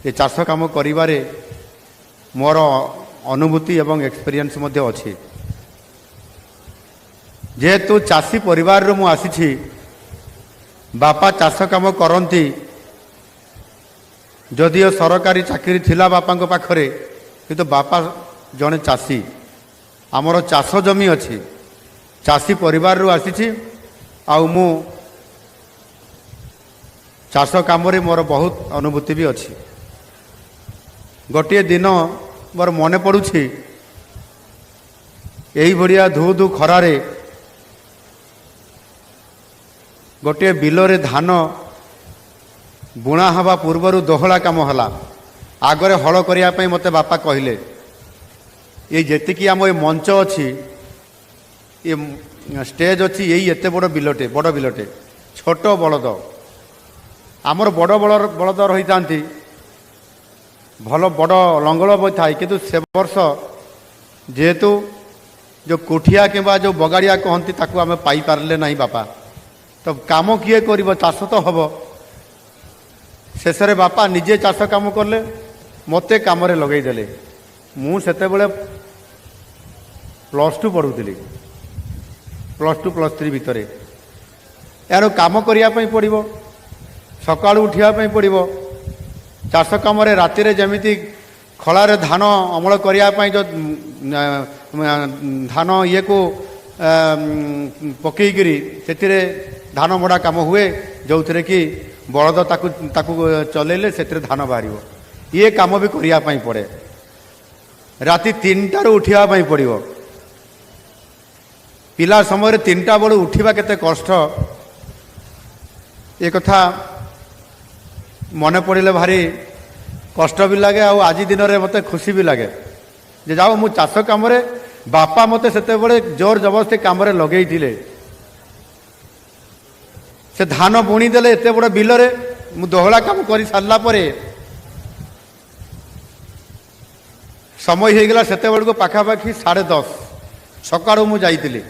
ए चाष काम करिबारे मोर अनुभूति एवं एक्सपीरियंस मध्य अछि। जेहेतु चाषी परिवार रो मु आसीछि, बापा चाष काम करती, जदिओ सरकारी चाकरी थिला बापा पाखरे, किंतु बापा जड़े चाषी, आमर चाष जमी अच्छी, चाषी परिवार रो आसीछि। आउ मु चाष काम रे मोर बहुत अनुभूति भी अच्छी। गोटे दिन मोर मने पड़ुछि, यही भड़िया धू धू खरारे गोटे बिलरे धान बुणा हवा पूर्वर दोहला काम हला। आगरे हल करने मते बापा कहले, ये जेतिकी आम ये मंच अच्छी, ये स्टेज अच्छी, यही एत बड़ बिलटे, बड़ बिलटे, छोट बलद आमर बड़ बलद रही था, भल बड़ लंगल भी थाए, किंतु से वर्ष जेहेतु जो कोठिया किंबा जो बगाड़िया कहती ताकू आम पाई पारले नहीं बापा, तो काम किए कर चाष तो हम शेष बापा निजे चाष काम कले, मते काम लगेदेले। मुझे +2 पढ़ुली, +2 +3 भितर यार काम करने पड़ो, सका उठापी पड़ो, चाष कम राति जमी खलार धान अमल करने जो धान ये को पकईकरी से धान मड़ा काम हुए, जो थे कि बलद ताकू चलेले से धान बाहर, ये काम भी करने पड़े। राति 3टार उठापी पड़ो, पिला समय 3टा बेलू उठा केते कष्ट, ये कथा मन पड़े भारी कष्ट भी लगे। आज दिन में मत खुशी भी लगे जे जाओ मु चाष कम बापा मते सेते बड़े जोर जबरदस्ती कम लगे से धान बुणी देले एते बड़ बिलरे। मु दोहला काम कर सारला परे समय हो गला, सेते बेलू पाखापाखि 10:30 सकाळू मु जाइतिली।